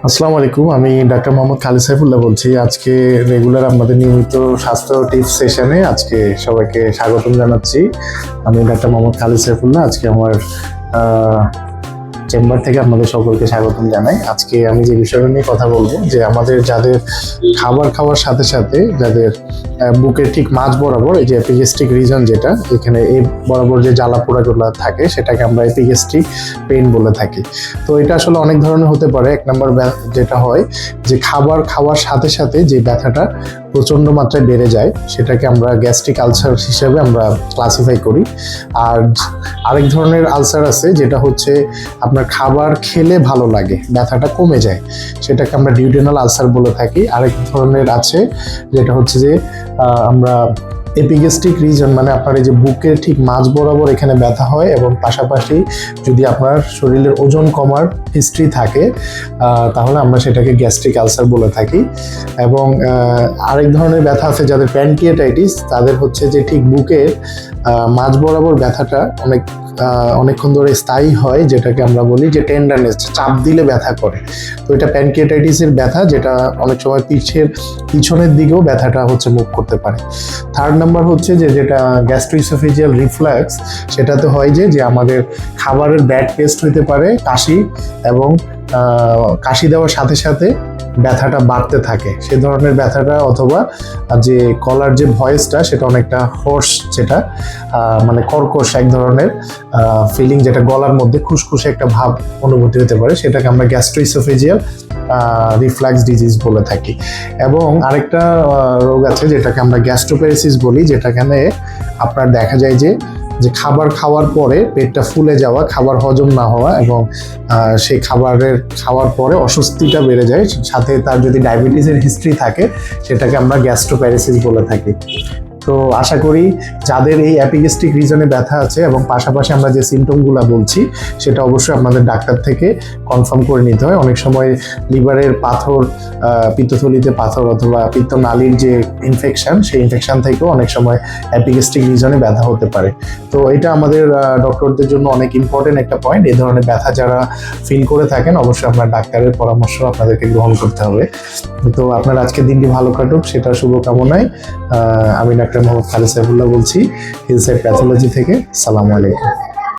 আসসালামু আলাইকুম, আমি ডাক্তার মোহাম্মদ খালিদ সাইফুল্লাহ বলছি। আজকে রেগুলার আমাদের নিয়মিত স্বাস্থ্য টিপস সেশনে আজকে সবাইকে স্বাগতম জানাচ্ছি। আমি ডাক্তার মোহাম্মদ খালিদ সাইফুল্লাহ। আজকে আমার চেম্বার থেকে আপনাদের সকলকে স্বাগতম জানাই। আজকে আমি যে বিষয়টা নিয়ে কথা বলবো, যে আমাদের যাদের খাবার খাওয়ার সাথে সাথে যাদের বুকের ঠিক মাঝ বরাবর এই যে এপিগ্যাস্ট্রিক রিজন, যেটা এখানে এই বরাবর যে জ্বালা পোড়াগুলো থাকে সেটাকে আমরা এপিগ্যাস্ট্রিক পেইন বলে থাকি। তো এটা আসলে অনেক ধরনের হতে পারে। এক নম্বর যেটা হয় যে খাবার খাওয়ার সাথে সাথে যে ব্যথাটা প্রচণ্ড মাত্রায় বেড়ে যায়, সেটাকে আমরা গ্যাস্ট্রিক আলসার হিসেবে আমরা ক্লাসিফাই করি। আর আরেক ধরনের আলসার আছে, যেটা হচ্ছে আপনার খাবার খেলে ভালো লাগে, ব্যথাটা কমে যায়, সেটাকে আমরা ডিউডেনাল আলসার বলে থাকি। আরেক ধরনের আছে যেটা হচ্ছে যে আমরা এপিগ্যাস্ট্রিক রিজন, মানে আপনার এই যে বুকের ঠিক মাঝ বরাবর এখানে ব্যথা হয় এবং পাশাপাশি যদি আপনার শরীরের ওজন কমার হিস্ট্রি থাকে তাহলে আমরা সেটাকে গ্যাস্ট্রিক আলসার বলে থাকি। এবং আরেক ধরনের ব্যথা আছে যাদের প্যানক্রিয়াটাইটিস, তাদের হচ্ছে যে ঠিক বুকের মাঝ বরাবর ব্যথাটা অনেকক্ষণ ধরে স্থায়ী হয়, যেটাকে আমরা বলি যে টেন্ডারনেস, চাপ দিলে ব্যথা করে। তো এটা প্যানক্রিয়াটাইটিসের ব্যথা, যেটা অনেক সময় পিছনের দিকেও ব্যথাটা হচ্ছে মুভ করতে পারে। থার্ড নাম্বার হচ্ছে যেটা গ্যাস্ট্রোইসোফেজিয়াল রিফ্লাক্স, সেটাতে হয় যে আমাদের খাবারের ব্যাড টেস্ট হইতে পারে, কাশি, এবং কাশি দেওয়ার সাথে সাথে ব্যথাটা বাড়তে থাকে, সে ধরনের ব্যথাটা, অথবা যে গলার যে ভয়েসটা সেটা অনেকটা হোর্স, যেটা মানে কর্কশ এক ধরনের ফিলিং, যেটা গলার মধ্যে খুসখুসে একটা ভাব অনুভূতি হতে পারে, সেটাকে আমরা গ্যাস্ট্রোইসোফেজিয়াল রিফ্লাক্স ডিজিজ বলে থাকি। এবং আরেকটা রোগ আছে যেটাকে আমরা গ্যাস্ট্রোপ্যারেসিস বলি, যেটাখানে আপনার দেখা যায় যে খাবার খাওয়ার পরে পেটটা ফুলে যাওয়া, খাবার হজম না হওয়া, এবং সেই খাওয়ার পরে অস্বস্তিটা বেড়ে যায়, সাথে তার যদি ডায়াবেটিসের হিস্ট্রি থাকে সেটাকে আমরা গ্যাস্ট্রোপ্যারেসিস বলে থাকি। তো আশা করি যাদের এই অ্যাপিগ্যাস্ট্রিক রিজনে ব্যথা আছে এবং পাশাপাশি আমরা যে সিমটমগুলো বলছি সেটা অবশ্যই আপনাদের ডাক্তার থেকে কনফার্ম করে নিতে হয়। অনেক সময় লিভারের পাথর, পিত্তথলিতে পাথর, অথবা পিত্তনালীর যে ইনফেকশন, সেই ইনফেকশন থেকেও অনেক সময় অ্যাপিগ্যাস্ট্রিক রিজনে ব্যথা হতে পারে। তো এটা আমাদের ডক্টরদের জন্য অনেক ইম্পর্টেন্ট একটা পয়েন্ট। এই ধরনের ব্যথা যারা ফিল করে থাকেন অবশ্যই আপনার ডাক্তারের পরামর্শ আপনাদেরকে গ্রহণ করতে হবে। তো আপনার আজকের দিনটি ভালো কাটুক, সেটা শুভকামনায় আমি ডাক্তার মোহাম্মদ খালিদ সাইফুল্লাহ বলছি, হিলসাইড প্যাথোলজি থেকে। আসসালামু আলাইকুম।